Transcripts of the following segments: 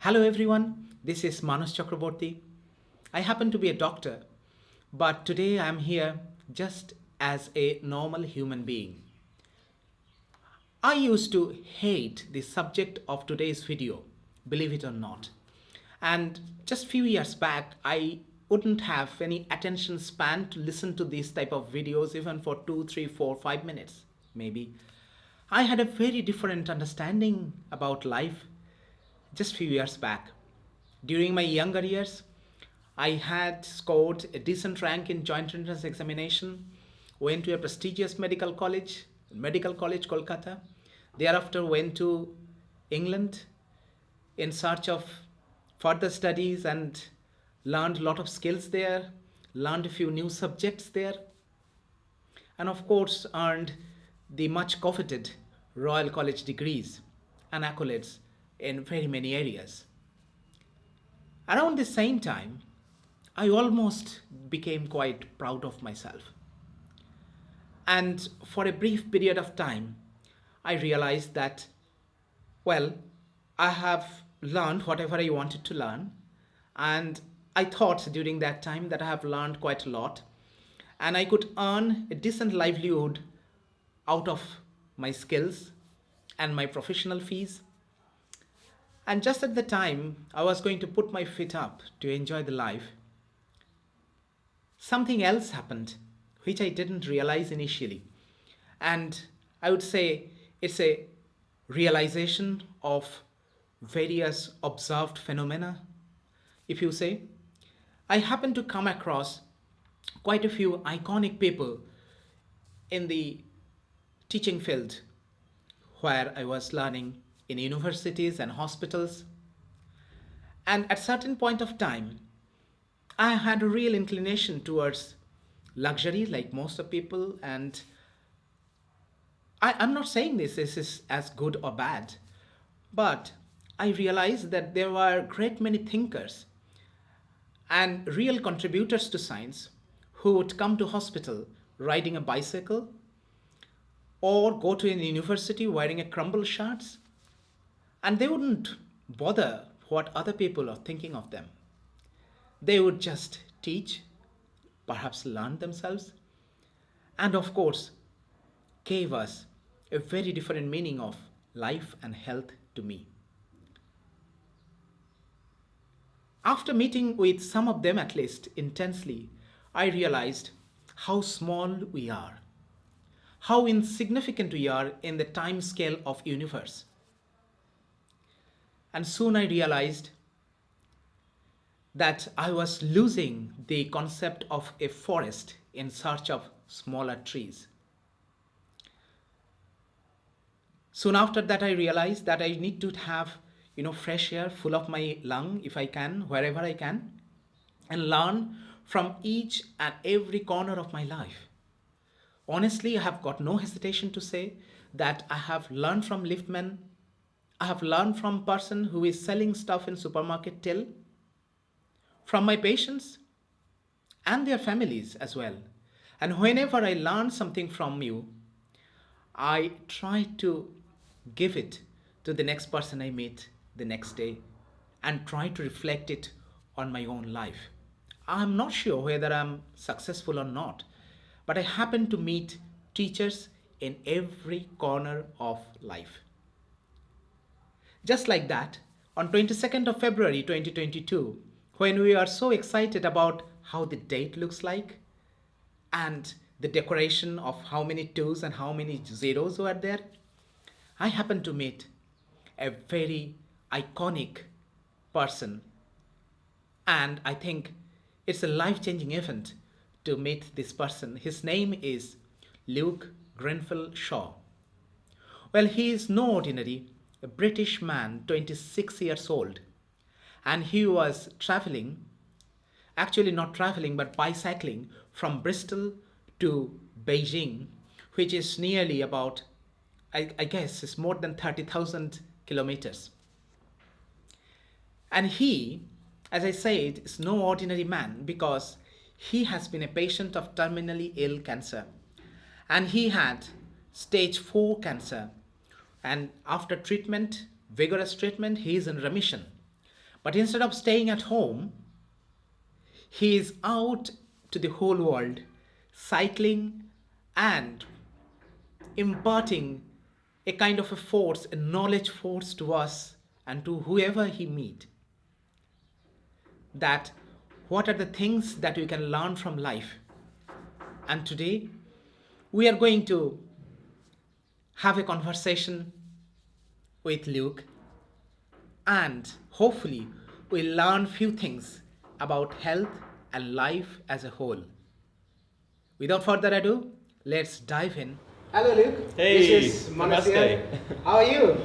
Hello everyone, this is Manas Chakrabarti. I happen to be a doctor, but today I'm here just as a normal human being. I used to hate the subject of today's video, believe it or not. And just few years back, I wouldn't have any attention span to listen to these type of videos even for 2, 3, 4, 5 minutes, maybe. I had a very different understanding about life just few years back. During my younger years, I had scored a decent rank in joint entrance examination, went to a prestigious medical college Kolkata. Thereafter went to England in search of further studies and learned a lot of skills there, learned a few new subjects there, and of course earned the much coveted Royal College degrees and accolades in very many areas. Around the same time, I almost became quite proud of myself. And for a brief period of time, I realized that, well, I have learned whatever I wanted to learn. And I thought during that time that I have learned quite a lot. And I could earn a decent livelihood out of my skills and my professional fees. And just at the time I was going to put my feet up to enjoy the life, something else happened which I didn't realize initially. And I would say it's a realization of various observed phenomena, if you say. I happened to come across quite a few iconic people in the teaching field where I was learning in universities and hospitals. And at certain point of time, I had a real inclination towards luxury, like most of people. And I'm not saying this is as good or bad, but I realized that there were great many thinkers and real contributors to science who would come to hospital riding a bicycle or go to an university wearing a crumble shirts, and they wouldn't bother what other people are thinking of them. They would just teach, perhaps learn themselves, and of course, gave us a very different meaning of life and health to me. After meeting with some of them at least intensely, I realized how small we are, how insignificant we are in the time scale of universe. And soon I realized that I was losing the concept of a forest in search of smaller trees. Soon after that, I realized that I need to have, fresh air full of my lung if I can, wherever I can, and learn from each and every corner of my life. Honestly, I have got no hesitation to say that I have learned from liftmen. I have learned from person who is selling stuff in supermarket till, from my patients and their families as well. And whenever I learn something from you, I try to give it to the next person I meet the next day and try to reflect it on my own life. I'm not sure whether I'm successful or not, but I happen to meet teachers in every corner of life. Just like that, on 22nd of February 2022, when we are so excited about how the date looks like and the decoration of how many twos and how many zeros were there, I happened to meet a very iconic person. And I think it's a life changing event to meet this person. His name is Luke Grenfell-Shaw. Well, he is no ordinary, a British man, 26 years old. And he was traveling, actually not traveling, but bicycling from Bristol to Beijing, which is nearly about, I guess, it's more than 30,000 kilometers. And he, as I said, is no ordinary man because he has been a patient of terminally ill cancer. And he had stage 4 cancer. And after treatment, vigorous treatment, he is in remission. But instead of staying at home, he is out to the whole world, cycling and imparting a kind of a force, a knowledge force to us and to whoever he meet. That what are the things that we can learn from life. And today we are going to have a conversation with Luke, and hopefully we'll learn few things about health and life as a whole. Without further ado, let's dive in. Hello Luke. Hey, this is Manas namaste. here. How are you?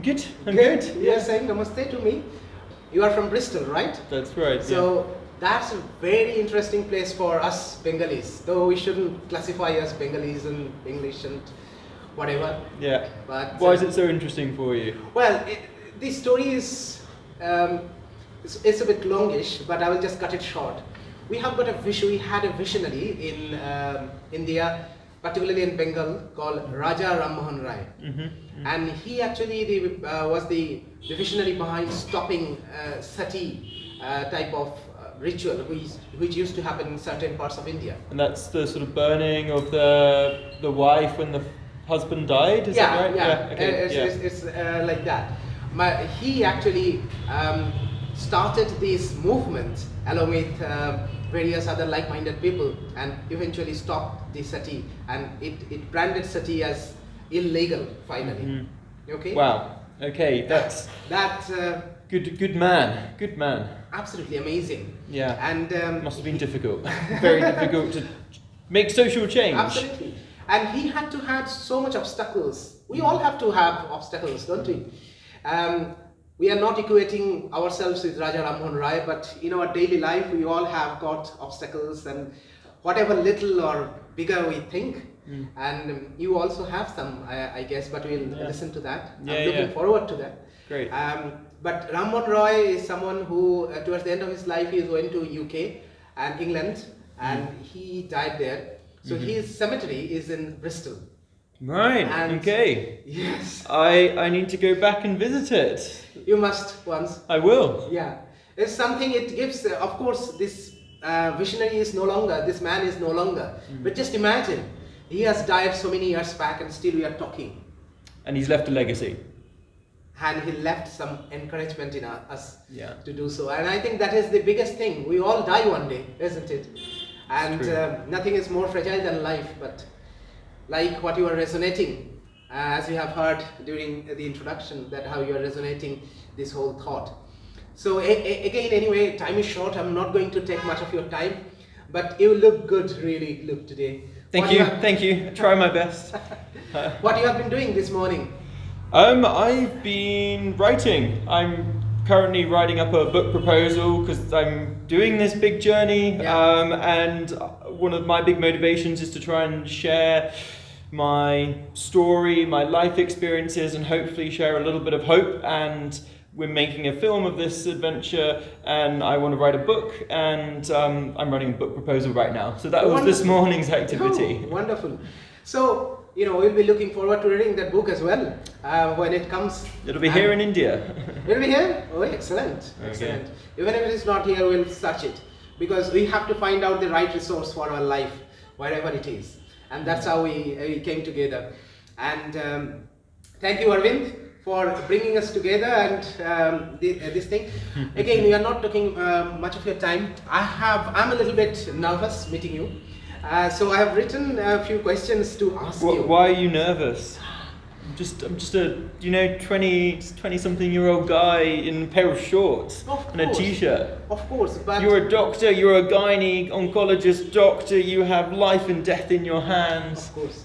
Good. I'm Good. good. You're saying namaste to me. You are from Bristol, right? That's right. So that's a very interesting place for us Bengalis, though we shouldn't classify us Bengalis and English and whatever. Yeah. But Why is it so interesting for you? Well, the story is it's a bit longish, but I will just cut it short. We had a visionary in India, particularly in Bengal, called Raja Ram Mohan Rai, and he actually was the visionary behind stopping sati type of ritual, which used to happen in certain parts of India. And that's the sort of burning of the wife when the husband died. Is that right? Yeah. Okay. It's like that. He actually started this movement along with various other like-minded people, and eventually stopped the sati, and it branded sati as illegal finally. Okay. Wow. Okay. That's good. Good man. Absolutely amazing. Yeah. And must have been difficult. Very difficult to make social change. Absolutely. And he had to have so much obstacles. We all have to have obstacles, don't we? We are not equating ourselves with Raja Ram Mohan Rai, but in our daily life, we all have got obstacles, and whatever little or bigger we think. And you also have some, I guess, but we'll listen to that. I'm looking forward to that. Great. But Ram Mohan Rai is someone who, towards the end of his life, he went to UK and England, and he died there. So his cemetery is in Bristol. Right. And okay. Yes. I need to go back and visit it. You must once. I will. Yeah. It's something it gives, of course, this visionary is no longer, this man is no longer. But just imagine, he has died so many years back and still we are talking. And he's left a legacy. And he left some encouragement in us Yeah. to do so. And I think that is the biggest thing. We all die one day, isn't it? And nothing is more fragile than life, but like what you are resonating, as you have heard during the introduction, that how you are resonating this whole thought. So again, anyway, time is short. I'm not going to take much of your time, but you look good, really, Luke, today. Thank you. Try my best. What you have been doing this morning? I've been writing. I'm currently writing up a book proposal because I'm doing this big journey. And one of my big motivations is to try and share my story, my life experiences, and hopefully share a little bit of hope. And we're making a film of this adventure, and I want to write a book, and I'm writing a book proposal right now. So that was this morning's activity. Oh, wonderful. So, we'll be looking forward to reading that book as well when it comes. It'll be here in India. It'll be here? Oh, excellent. Excellent. Okay. Even if it is not here, we'll search it, because we have to find out the right resource for our life, wherever it is. And that's how we came together. And thank you, Arvind, for bringing us together and this thing. Again, we are not taking much of your time. I'm a little bit nervous meeting you. So I have written a few questions to ask you. Why are you nervous? I'm just a 20-something-year-old guy in a pair of shorts and a t-shirt. Of course, but you're a doctor. You're a gynae oncologist doctor. You have life and death in your hands. Of course,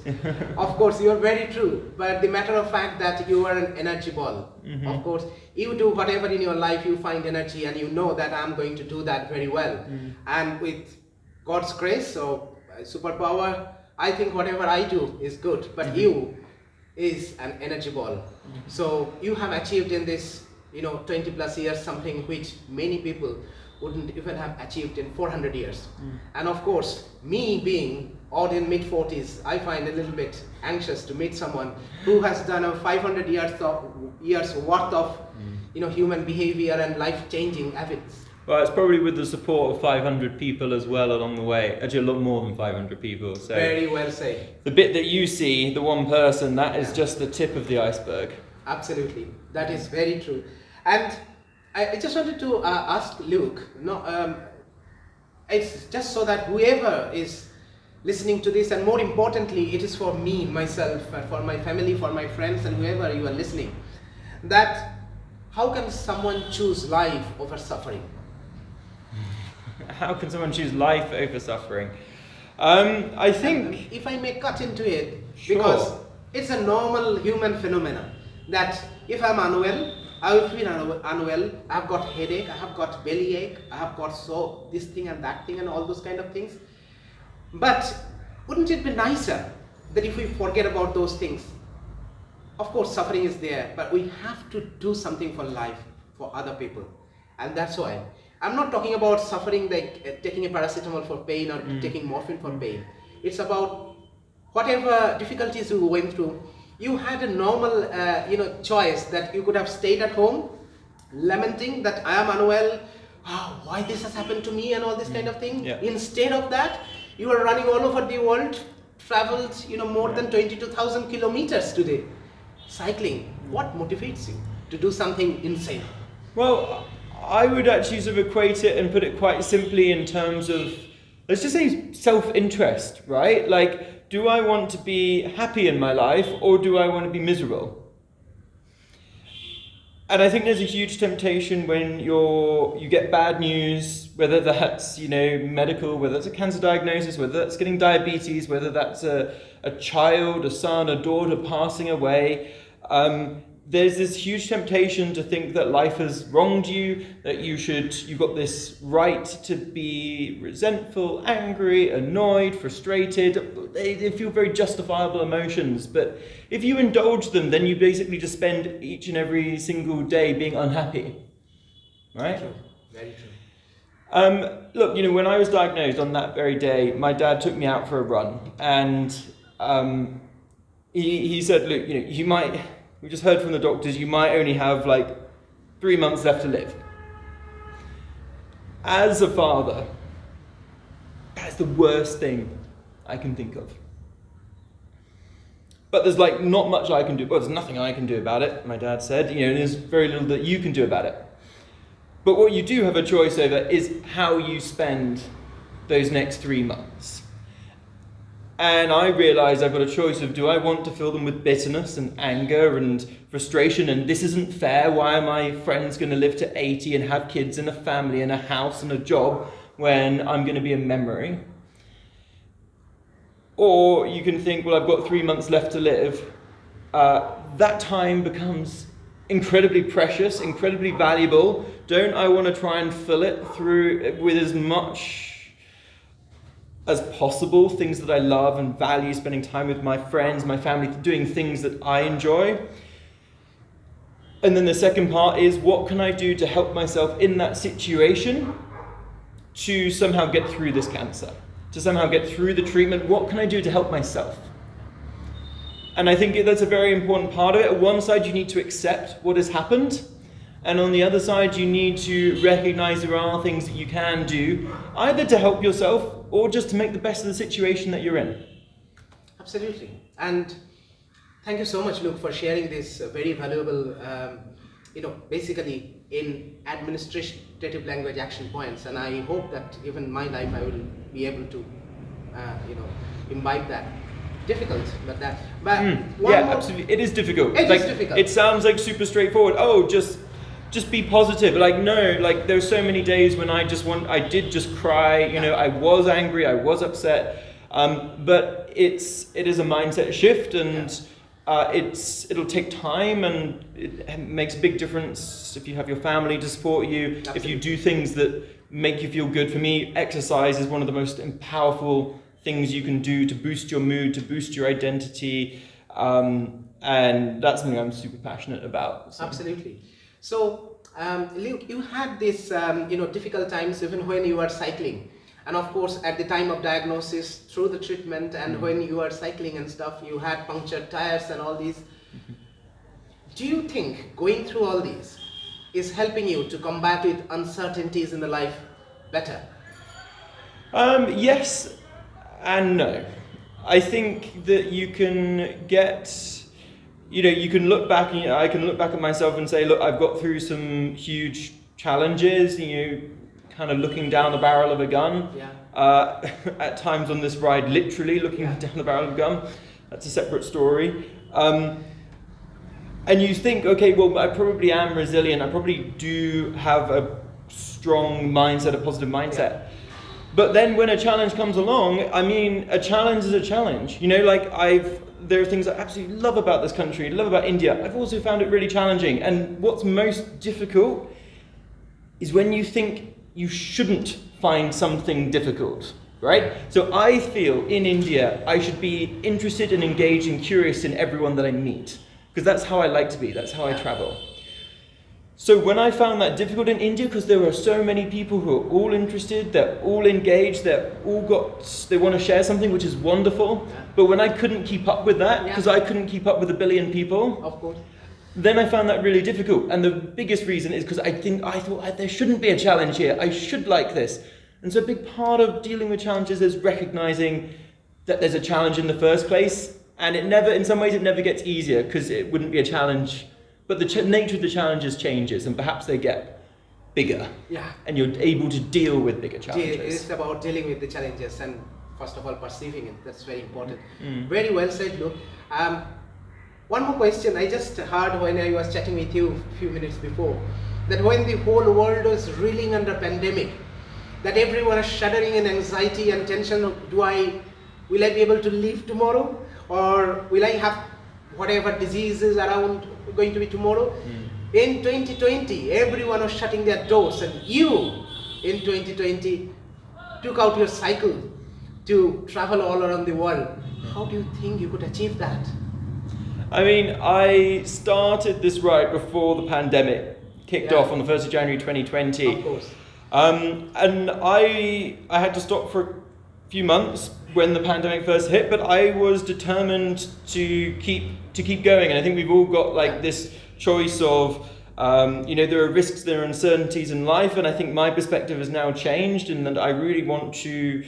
of course, you are very true. But the matter of fact that you are an energy ball. Of course, you do whatever in your life, you find energy, and you know that I'm going to do that very well. And with God's grace or superpower, I think whatever I do is good. But you is an energy ball. So you have achieved in this 20 plus years something which many people wouldn't even have achieved in 400 years. And of course, me being odd in mid-40s, I find a little bit anxious to meet someone who has done a 500 years worth of human behavior and life-changing habits. Well, it's probably with the support of 500 people as well along the way. Actually, a lot more than 500 people. So Very well said. the bit that you see, the one person, that is just the tip of the iceberg. Absolutely, that is very true. And I just wanted to ask Luke. It's just so that whoever is listening to this, and more importantly, it is for me, myself, for my family, for my friends, and whoever you are listening, that how can someone choose life over suffering? How can someone choose life over suffering? I think... If I may cut into it, Sure. because it's a normal human phenomenon, that if I'm unwell, I will feel unwell, I have got headache, I have got bellyache, I have got this thing and that thing and all those kind of things. But wouldn't it be nicer that if we forget about those things? Of course, suffering is there, but we have to do something for life, for other people. And that's why I'm not talking about suffering like taking a paracetamol for pain or taking morphine for pain. It's about whatever difficulties you went through. You had a normal choice that you could have stayed at home lamenting that I am unwell, why this has happened to me and all this kind of thing. Yeah. Instead of that, you are running all over the world, traveled more than 22,000 kilometers today, cycling. What motivates you to do something insane? Well, I would actually sort of equate it and put it quite simply in terms of, let's just say self-interest, right? Like, do I want to be happy in my life or do I want to be miserable? And I think there's a huge temptation when you get bad news, whether that's medical, whether that's a cancer diagnosis, whether that's getting diabetes, whether that's a child, a son, a daughter passing away. There's this huge temptation to think that life has wronged you, that you've got this right to be resentful, angry, annoyed, frustrated. They feel very justifiable emotions, but if you indulge them, then you basically just spend each and every single day being unhappy, right? True. Very true. Look, when I was diagnosed on that very day, my dad took me out for a run, and he said, "Look, we just heard from the doctors, you might only have 3 months left to live." As a father, that's the worst thing I can think of. But there's not much I can do. Well, there's nothing I can do about it, my dad said. There's very little that you can do about it. But what you do have a choice over is how you spend those next 3 months. And I realised I've got a choice of, do I want to fill them with bitterness and anger and frustration and this isn't fair, why are my friends going to live to 80 and have kids and a family and a house and a job when I'm going to be a memory? Or you can think, well, I've got 3 months left to live. That time becomes incredibly precious, incredibly valuable. Don't I want to try and fill it through with as much as possible, things that I love and value, spending time with my friends, my family, doing things that I enjoy? And then the second part is, what can I do to help myself in that situation to somehow get through this cancer, to somehow get through the treatment? What can I do to help myself? And I think that's a very important part of it. On one side, you need to accept what has happened. And on the other side, you need to recognize there are things that you can do, either to help yourself or just to make the best of the situation that you're in. Absolutely. And thank you so much, Luke, for sharing this very valuable, basically in administrative language action points. And I hope that even in my life, I will be able to, imbibe that. Difficult, but absolutely. It is difficult. It is difficult. It sounds super straightforward. Oh, just be positive. No, there's so many days when I did just cry. I was angry, I was upset. But it is a mindset shift, and it'll take time, and it makes a big difference if you have your family to support you. Absolutely. If you do things that make you feel good. For me, exercise is one of the most powerful things you can do to boost your mood, to boost your identity, and that's something I'm super passionate about. So. Absolutely. So, Luke, you had this, difficult times even when you were cycling, and of course, at the time of diagnosis, through the treatment, and when you were cycling and stuff, you had punctured tires and all these. Do you think going through all these, is helping you to combat with uncertainties in the life better? Yes and no. I think that you can get, you can look back, and I can look back at myself and say, look, I've got through some huge challenges, kind of looking down the barrel of a gun. At times on this ride, literally looking down the barrel of a gun. That's a separate story. And you think, okay, well, I probably am resilient. I probably do have a strong mindset, a positive mindset. But then when a challenge comes along, I mean, a challenge is a challenge. There are things I absolutely love about this country, love about India. I've also found it really challenging. And what's most difficult is when you think you shouldn't find something difficult, right? So I feel in India, I should be interested and engaged and curious in everyone that I meet. Because that's how I like to be, that's how I travel. So when I found that difficult in India, because there were so many people who are all interested, they're all engaged, they want to share something, which is wonderful. But when I couldn't keep up with that, because I couldn't keep up with 1 billion people, Of course. then I found that really difficult. And the biggest reason is because I thought there shouldn't be a challenge here. I should like this. And so a big part of dealing with challenges is recognizing that there's a challenge in the first place. And in some ways it never gets easier because it wouldn't be a challenge. But the nature of the challenges changes, and perhaps they get bigger. And you're able to deal with bigger challenges. It's about dealing with the challenges and first of all perceiving it. That's very important. Very well said, Luke. One more question. I just heard when I was chatting with you a few minutes before that when the whole world was reeling under pandemic, that everyone is shuddering in anxiety and tension. Will I be able to live tomorrow? Or will I have whatever diseases around going to be tomorrow? In 2020, everyone was shutting their doors, and you in 2020 took out your cycle to travel all around the world. How do you think you could achieve that? I mean, I started this ride before the pandemic kicked off on the 1st of January 2020. Of course. And I had to stop for a few months when the pandemic first hit, but I was determined to keep going. And I think we've all got this choice of, there are risks, there are uncertainties in life, and I think my perspective has now changed, and that I really want to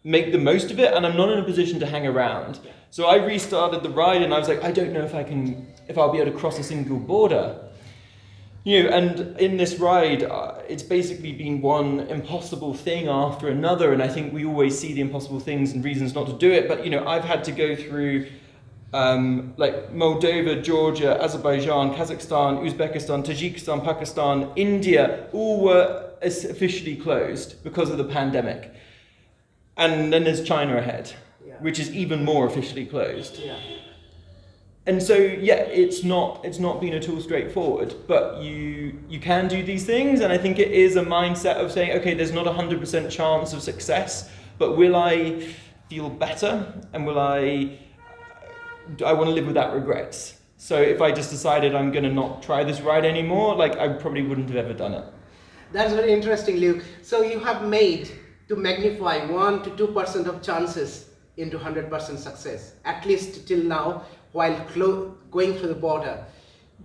make the most of it, and I'm not in a position to hang around. So I restarted the ride, and I was like, I don't know if I'll be able to cross a single border. And in this ride, it's basically been one impossible thing after another, and I think we always see the impossible things and reasons not to do it, but I've had to go through Moldova, Georgia, Azerbaijan, Kazakhstan, Uzbekistan, Tajikistan, Pakistan, India, all were officially closed because of the pandemic. And then there's China ahead, which is even more officially closed. And so, it's not been at all straightforward, but you can do these things, and I think it is a mindset of saying, okay, there's not 100% chance of success, but will I feel better, and do I want to live without regrets? So if I just decided I'm going to not try this ride anymore, I probably wouldn't have ever done it. That's very interesting, Luke. So you have made to magnify 1 to 2% of chances into 100% success, at least till now, while going through the border.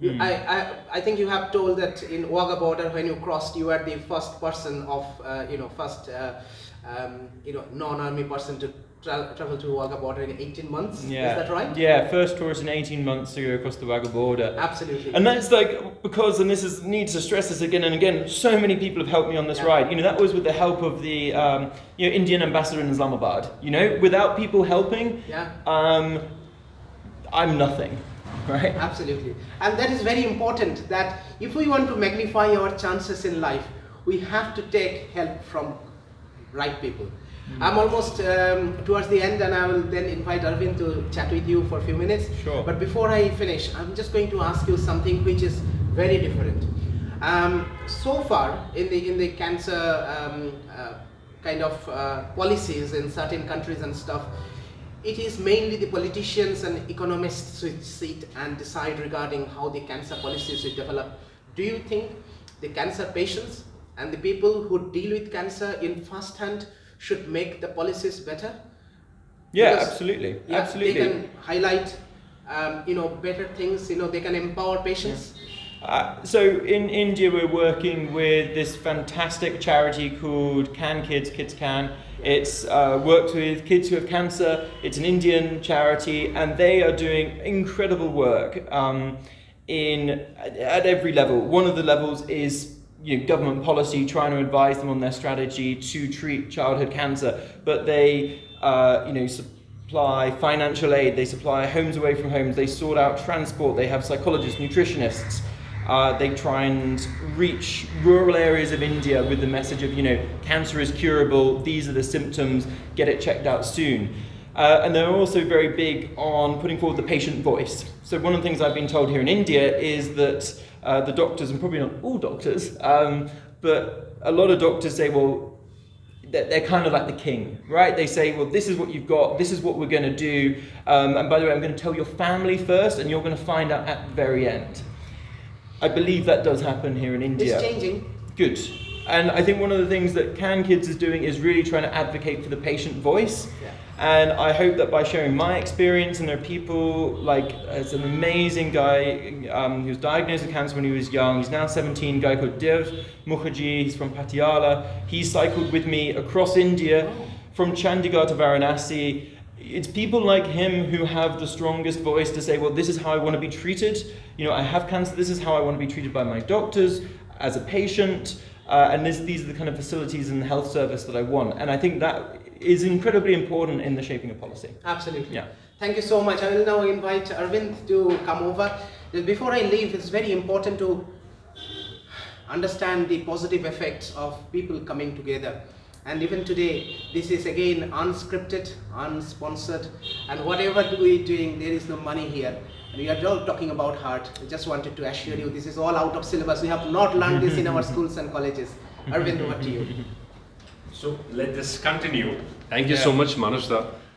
I think you have told that in Wagah border, when you crossed, you were the first person of, non-army person to travel to Wagah border in 18 months. Is that right? Yeah, first tourist in 18 months to go across the Wagah border. Absolutely. And that's because, and needs to stress this again and again, so many people have helped me on this ride. That was with the help of the Indian ambassador in Islamabad. Without people helping, I'm nothing, right? Absolutely. And that is very important, that if we want to magnify our chances in life, we have to take help from right people. I'm almost towards the end, and I will then invite Arvind to chat with you for a few minutes. Sure. But before I finish, I'm just going to ask you something which is very different. So far, in the cancer policies in certain countries and stuff, it is mainly the politicians and economists who sit and decide regarding how the cancer policies will develop. Do you think the cancer patients and the people who deal with cancer in first hand should make the policies better? Because, absolutely. They can highlight, better things. They can empower patients. So in India, we're working with this fantastic charity called Can Kids, Kids Can. It's worked with kids who have cancer. It's an Indian charity, and they are doing incredible work at every level. One of the levels is government policy, trying to advise them on their strategy to treat childhood cancer. But they supply financial aid, they supply homes away from homes, they sort out transport, they have psychologists, nutritionists. They try and reach rural areas of India with the message of, cancer is curable, these are the symptoms, get it checked out soon. And they're also very big on putting forward the patient voice. So one of the things I've been told here in India is that the doctors, and probably not all doctors, but a lot of doctors say, well, they're kind of like the king, right? They say, well, this is what you've got, this is what we're going to do, and by the way, I'm going to tell your family first, and you're going to find out at the very end. I believe that does happen here in India. It's changing. Good. And I think one of the things that Can Kids is doing is really trying to advocate for the patient voice. Yeah. And I hope that by sharing my experience, and there are people like, there's an amazing guy, he was diagnosed with cancer when he was young, he's now 17, a guy called Dev Mukherjee, he's from Patiala. He cycled with me across India, from Chandigarh to Varanasi. It's people like him who have the strongest voice to say, well, this is how I want to be treated. I have cancer, this is how I want to be treated by my doctors, as a patient, and these are the kind of facilities in the health service that I want. And I think that is incredibly important in the shaping of policy. Absolutely. Yeah. Thank you so much. I will now invite Arvind to come over. Before I leave, it's very important to understand the positive effects of people coming together. And even today, this is again unscripted, unsponsored, and whatever we're doing, there is no money here. We are all talking about heart. I just wanted to assure you, this is all out of syllabus. We have not learned this in our schools and colleges. Arvind, over to you. So let this continue. Thank you so much, Manas.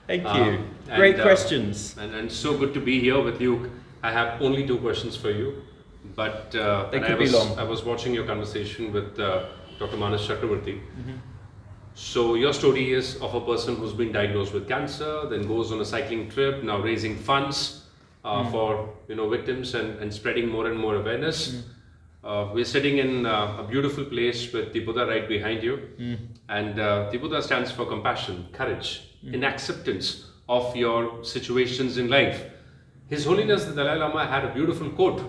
Thank you. Great questions. And so good to be here with you. I have only 2 questions for you, but I was watching your conversation with Dr. Manas Chakrabarti. So your story is of a person who's been diagnosed with cancer, then goes on a cycling trip, now raising funds for victims and spreading more and more awareness. We're sitting in a beautiful place with the Buddha right behind you, and the Buddha stands for compassion, courage, in acceptance of your situations in life. His Holiness the Dalai Lama had a beautiful quote: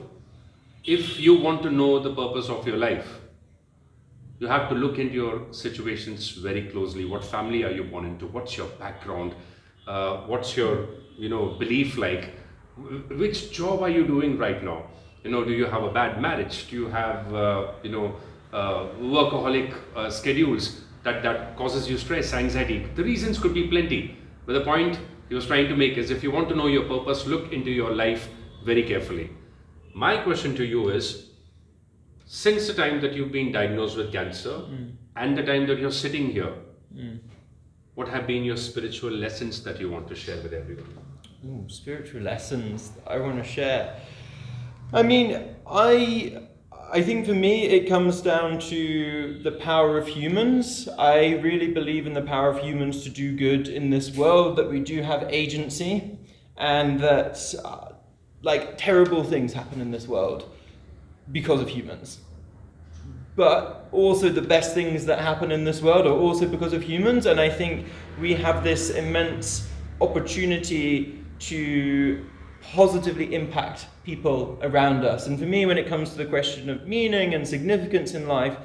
if you want to know the purpose of your life, you have to look into your situations very closely. What family are you born into? What's your background? What's your belief like? Which job are you doing right now? Do you have a bad marriage? Do you have workaholic schedules that causes you stress, anxiety? The reasons could be plenty, but the point he was trying to make is, if you want to know your purpose, look into your life very carefully. My question to you is, since the time that you've been diagnosed with cancer and the time that you're sitting here, what have been your spiritual lessons that you want to share with everyone? Ooh, spiritual lessons that I want to share. I mean, I think for me it comes down to the power of humans. I really believe in the power of humans to do good in this world, that we do have agency, and that terrible things happen in this world because of humans. But also the best things that happen in this world are also because of humans, and I think we have this immense opportunity to positively impact people around us. And for me, when it comes to the question of meaning and significance in life,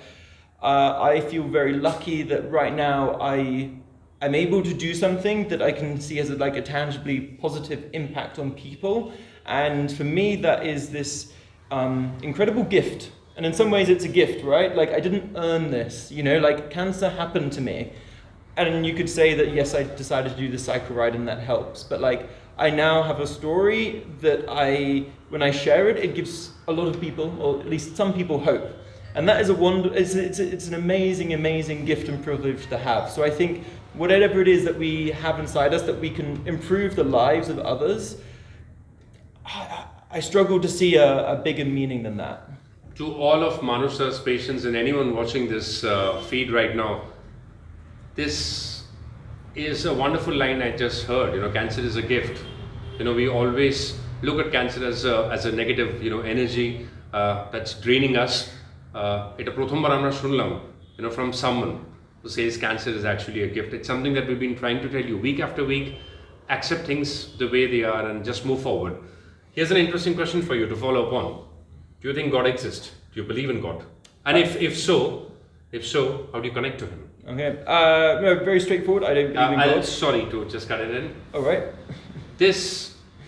I feel very lucky that right now I'm able to do something that I can see as a tangibly positive impact on people. And for me, that is this incredible gift. And in some ways it's a gift, right? I didn't earn this, cancer happened to me. And you could say that, yes, I decided to do the cycle ride and that helps. But I now have a story that when I share it, it gives a lot of people, or at least some people, hope. And that is it's an amazing, amazing gift and privilege to have. So I think whatever it is that we have inside us, that we can improve the lives of others, I struggle to see a bigger meaning than that. To all of Manus's patients and anyone watching this feed right now, this is a wonderful line I just heard. Cancer is a gift. We always look at cancer as a negative, energy. that's draining us. এটা প্রথমবার আমরা শুনলাম, from someone who says cancer is actually a gift. It's something that we've been trying to tell you week after week. Accept things the way they are and just move forward. Here's an interesting question for you to follow up on. Do you think God exists? Do you believe in God? And if so, how do you connect to Him? Okay, no, very straightforward. I don't believe in God. Sorry to just cut it in. All right. This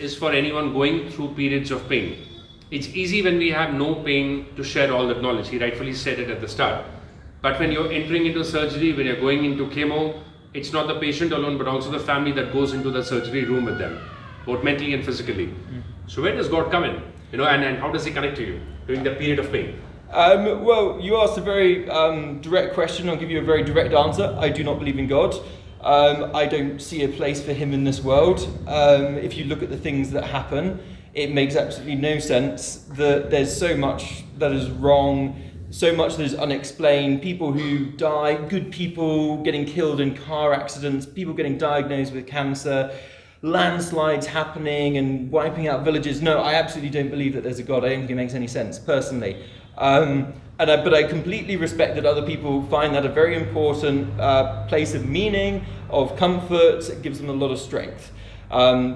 is for anyone going through periods of pain. It's easy when we have no pain to share all that knowledge. He rightfully said it at the start. But when you're entering into surgery, when you're going into chemo, it's not the patient alone, but also the family that goes into the surgery room with them, both mentally and physically. So where does God come in? And how does He connect to you during that period of pain? Well, you asked a very direct question. I'll give you a very direct answer. I do not believe in God. I don't see a place for Him in this world. If you look at the things that happen, it makes absolutely no sense that there's so much that is wrong, so much that is unexplained. People who die, good people getting killed in car accidents, people getting diagnosed with cancer, landslides happening and wiping out villages. No, I absolutely don't believe that there's a God. I don't think it makes any sense, personally. But I completely respect that other people find that a very important place of meaning, of comfort. It gives them a lot of strength.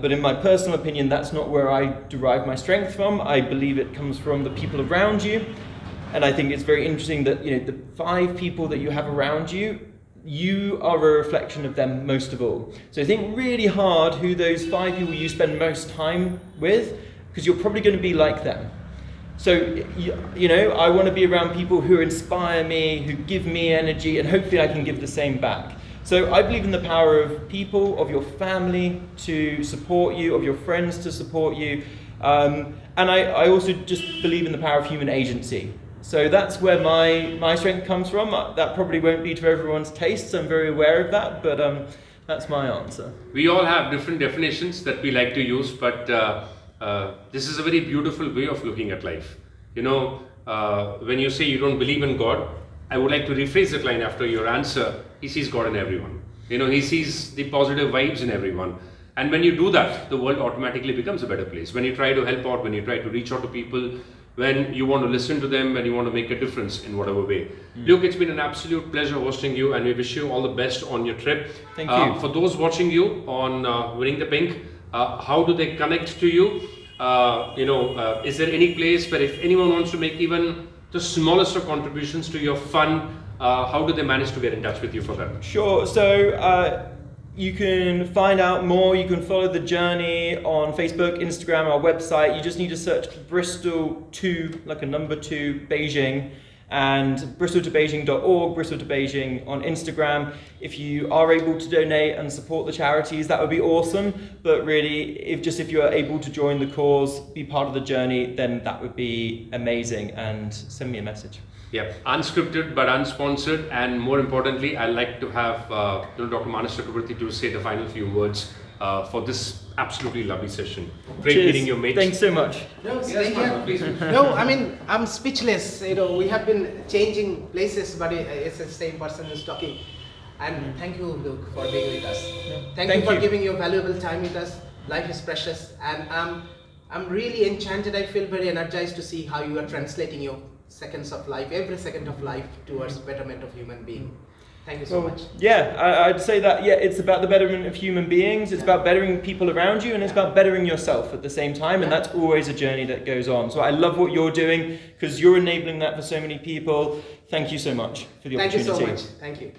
But in my personal opinion, that's not where I derive my strength from. I believe it comes from the people around you. And I think it's very interesting that the 5 people that you have around you, you are a reflection of them most of all. So think really hard who those 5 people you spend most time with, because you're probably going to be like them. So, I want to be around people who inspire me, who give me energy, and hopefully I can give the same back. So I believe in the power of people, of your family to support you, of your friends to support you. And I also just believe in the power of human agency. So that's where my strength comes from. That probably won't be to everyone's tastes. I'm very aware of that, but that's my answer. We all have different definitions that we like to use, but this is a very beautiful way of looking at life. When you say you don't believe in God, I would like to rephrase that line after your answer. He sees God in everyone. He sees the positive vibes in everyone. And when you do that, the world automatically becomes a better place. When you try to help out, when you try to reach out to people, when you want to listen to them, when you want to make a difference in whatever way. Luke, it's been an absolute pleasure hosting you, and we wish you all the best on your trip. Thank you. For those watching you on Winning the Pink, how do they connect to you? Is there any place where if anyone wants to make even the smallest of contributions to your fund, how do they manage to get in touch with you for that? Sure. So you can find out more. You can follow the journey on Facebook, Instagram, our website. You just need to search Bristol 2, like a number 2, Beijing, and bristoltobeijing.org, Bristol to Beijing on Instagram. If you are able to donate and support the charities, that would be awesome. But really, if you are able to join the cause, be part of the journey, then that would be amazing. And send me a message. Yeah, unscripted but unsponsored, and more importantly, I'd like to have Dr. Manas Chakrabarti to say the final few words for this absolutely lovely session. Great meeting you, mate. Thanks so much. No, please. No, I'm speechless. We have been changing places, but it's the same person who's talking. And thank you, Luke, for being with us. Thank you for giving your valuable time with us. Life is precious, and I'm really enchanted. I feel very energized to see how you are translating your seconds of life, every second of life, towards betterment of human being. Thank you so much. Yeah, I'd say that, it's about the betterment of human beings, it's about bettering people around you, and it's about bettering yourself at the same time, and that's always a journey that goes on. So I love what you're doing, because you're enabling that for so many people. Thank you so much for the opportunity. Thank you so much. Thank you.